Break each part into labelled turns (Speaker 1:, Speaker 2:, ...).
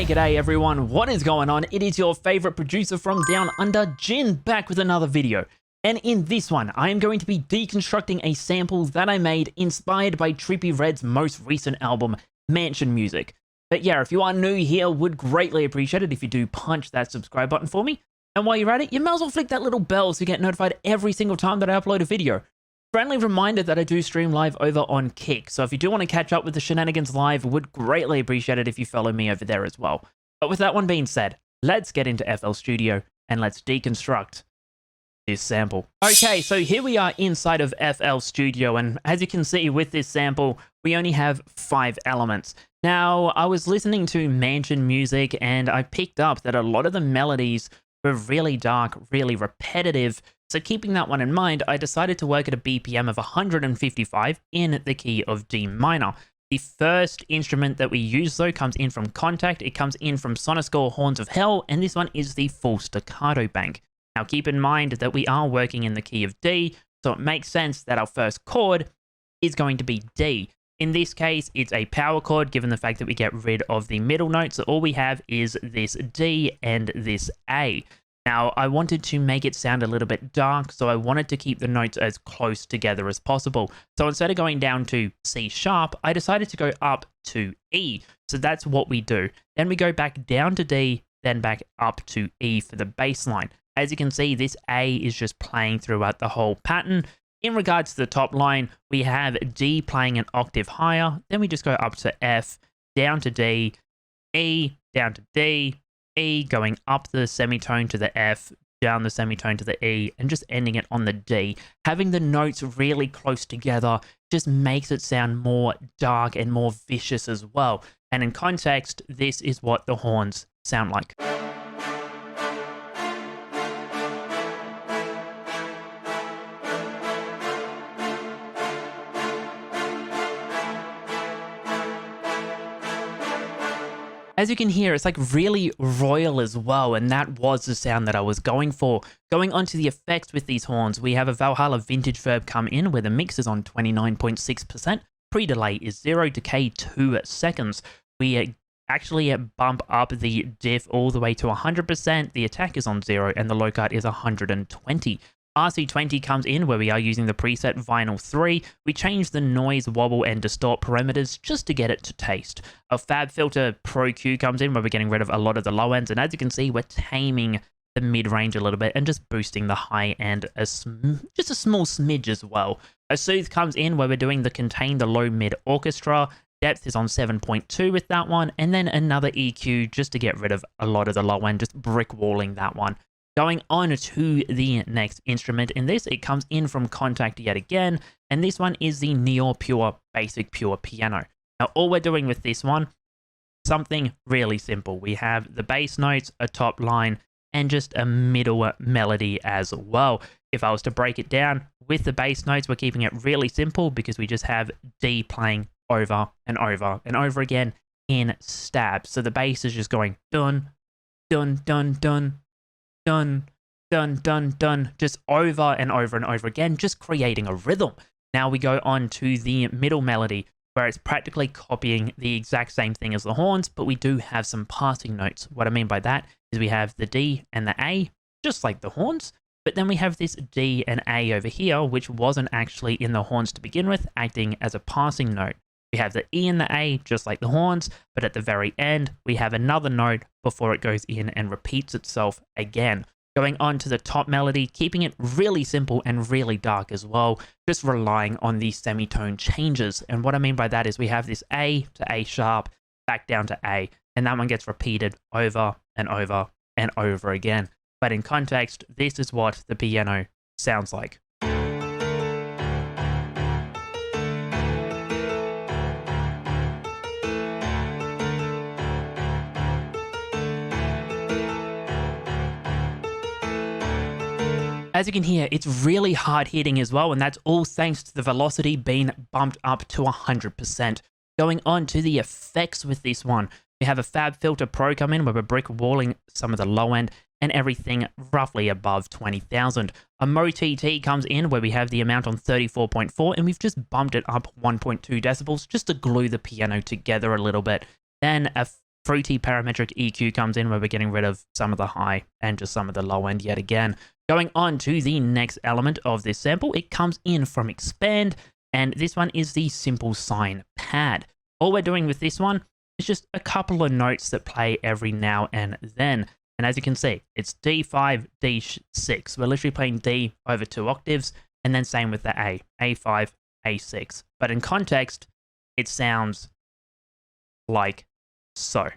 Speaker 1: G'day everyone, what is going on? It is your favorite producer from Down Under, Jhin, back with another video. And in this one, I am going to be deconstructing a sample that I made inspired by Trippe Redd's most recent album, Mansion Musik. But yeah, if you are new here, would greatly appreciate it if you do punch that subscribe button for me. And while you're at it, you might as well flick that little bell so you get notified every single time that I upload a video. Friendly reminder that I do stream live over on Kick, so if you do want to catch up with the shenanigans live, would greatly appreciate it if you follow me over there as well. But with that one being said, let's get into FL Studio and let's deconstruct this sample. Okay, so here we are inside of FL Studio, and as you can see with this sample, we only have 5 elements. Now, I was listening to Mansion Musik and I picked up that a lot of the melodies were really dark, really repetitive. So keeping that one in mind, I decided to work at a BPM of 155 in the key of D minor. The first instrument that we use though comes in from Contact, it comes in from Sonoscore Horns of Hell, and this one is the full staccato bank. Now keep in mind that we are working in the key of D, so it makes sense that our first chord is going to be D. In this case, it's a power chord given the fact that we get rid of the middle note, so all we have is this D and this A. Now, I wanted to make it sound a little bit dark, so I wanted to keep the notes as close together as possible. So instead of going down to C sharp, I decided to go up to E. So that's what we do. Then we go back down to D, then back up to E for the bass line. As you can see, this A is just playing throughout the whole pattern. In regards to the top line, we have D playing an octave higher, then we just go up to F, down to D, E, down to D, E, going up the semitone to the F, down the semitone to the E, and just ending it on the D. Having the notes really close together just makes it sound more dark and more vicious as well. And in context, this is what the horns sound like. As you can hear, it's like really royal as well, and that was the sound that I was going for. Going on to the effects with these horns, we have a Valhalla vintage verb come in where the mix is on 29.6%, pre-delay is 0, decay 2 seconds. We actually bump up the diff all the way to 100%, the attack is on 0, and the low cut is 120. RC20 comes in where we are using the preset Vinyl 3. We change the noise, wobble, and distort parameters just to get it to taste. A Fab Filter Pro Q comes in where we're getting rid of a lot of the low ends, and as you can see, we're taming the mid-range a little bit and just boosting the high end just a small smidge as well. A Soothe comes in where we're doing the contain the low-mid orchestra. Depth is on 7.2 with that one, and then another EQ just to get rid of a lot of the low end, just brick walling that one. Going on to the next instrument in this, it comes in from Contact yet again, and this one is the Neo Pure Basic Pure Piano. Now all we're doing with this one, something really simple. We have the bass notes, a top line, and just a middle melody as well. If I was to break it down with the bass notes, we're keeping it really simple because we just have D playing over and over and over again in stabs. So the bass is just going dun, dun, dun, dun, dun, dun, dun, dun, just over and over and over again, just creating a rhythm. Now we go on to the middle melody, where it's practically copying the exact same thing as the horns, but we do have some passing notes. What I mean by that is we have the D and the A, just like the horns, but then we have this D and A over here, which wasn't actually in the horns to begin with, acting as a passing note. We have the E and the A, just like the horns, but at the very end, we have another note before it goes in and repeats itself again. Going on to the top melody, keeping it really simple and really dark as well, just relying on these semitone changes. And what I mean by that is we have this A to A sharp, back down to A, and that one gets repeated over and over and over again. But in context, this is what the piano sounds like. As you can hear, it's really hard hitting as well, and that's all thanks to the velocity being bumped up to 100%. Going on to the effects with this one, we have a Fab Filter Pro come in where we're brick walling some of the low end and everything roughly above 20,000. A Mo TT comes in where we have the amount on 34.4 and we've just bumped it up 1.2 decibels just to glue the piano together a little bit. Then a fruity parametric EQ comes in, where we're getting rid of some of the high and just some of the low end yet again. Going on to the next element of this sample, it comes in from expand, and this one is the simple sine pad. All we're doing with this one is just a couple of notes that play every now and then. And as you can see, it's D5, D6. We're literally playing D over 2 octaves, and then same with the A, A5, A6. But in context, it sounds like so.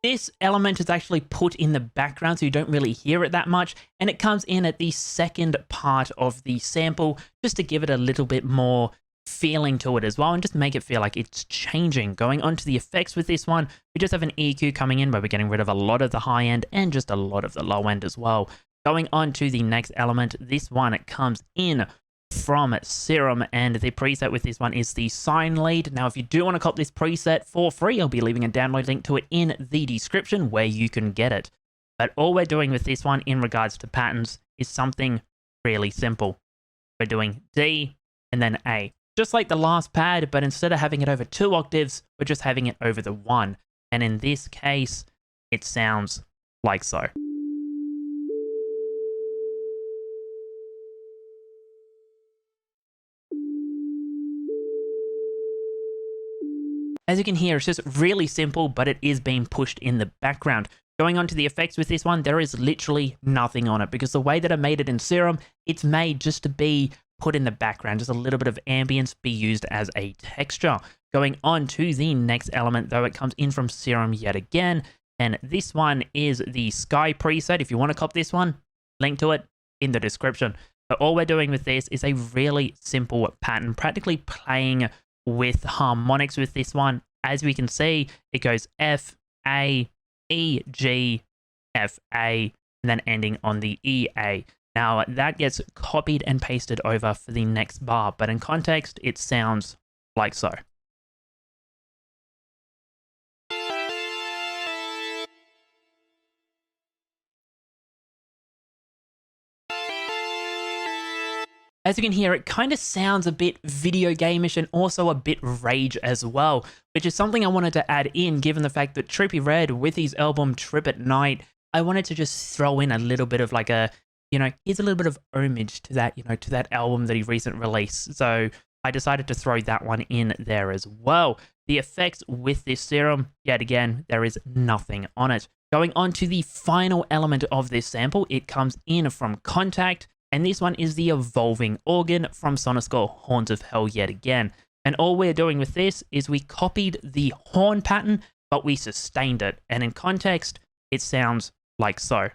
Speaker 1: This element is actually put in the background, so you don't really hear it that much, and it comes in at the second part of the sample, just to give it a little bit more feeling to it as well, and just make it feel like it's changing. Going on to the effects with this one, we just have an EQ coming in, where we're getting rid of a lot of the high end and just a lot of the low end as well. Going on to the next element, this one, it comes in from Serum, and the preset with this one is the sine lead. Now, if you do want to cop this preset for free, I'll be leaving a download link to it in the description where you can get it. But all we're doing with this one in regards to patterns is something really simple. We're doing D and then A, just like the last pad, but instead of having it over 2 octaves, we're just having it over the 1. And in this case, it sounds like so. As you can hear, it's just really simple, but it is being pushed in the background. Going on to the effects with this one, there is literally nothing on it, because the way that I made it in Serum, it's made just to be put in the background, just a little bit of ambience, be used as a texture. Going on to the next element, though, it comes in from Serum yet again, and this one is the Sky preset. If you want to cop this one, link to it in the description. But all we're doing with this is a really simple pattern, practically playing with harmonics with this one. As we can see, it goes F, A, E, G, F, A, and then ending on the E, A. Now, that gets copied and pasted over for the next bar, but in context, it sounds like so. As you can hear, it kind of sounds a bit video game-ish and also a bit rage as well, which is something I wanted to add in, given the fact that Trippe Redd, with his album Trip at Night, I wanted to just throw in a little bit of like a, here's a little bit of homage to that, to that album that he recently released. So I decided to throw that one in there as well. The effects with this Serum, yet again, there is nothing on it. Going on to the final element of this sample, it comes in from Contact, and this one is the evolving organ from Sonoscore Horns of Hell yet again. And all we're doing with this is we copied the horn pattern, but we sustained it. And in context, it sounds like so.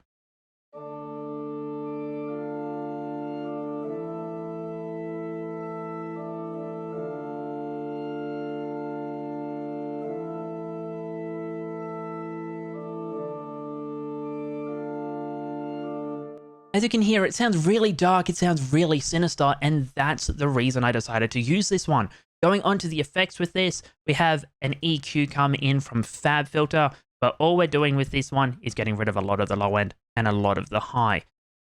Speaker 1: As you can hear, it sounds really dark, it sounds really sinister, and that's the reason I decided to use this one. Going on to the effects with this, we have an EQ come in from Fab Filter, but all we're doing with this one is getting rid of a lot of the low end and a lot of the high.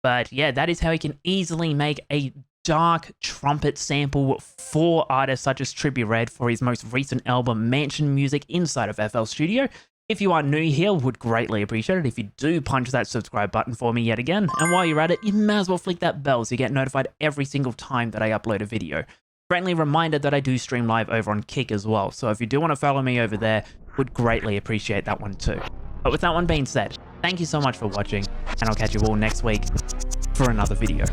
Speaker 1: But yeah, that is how you can easily make a dark trumpet sample for artists such as Trippe Redd for his most recent album, Mansion Musik, inside of FL Studio. If you are new here, would greatly appreciate it if you do punch that subscribe button for me yet again. And while you're at it, you may as well flick that bell so you get notified every single time that I upload a video. Friendly reminder that I do stream live over on Kick as well, so if you do want to follow me over there, would greatly appreciate that one too. But with that one being said, thank you so much for watching, and I'll catch you all next week for another video.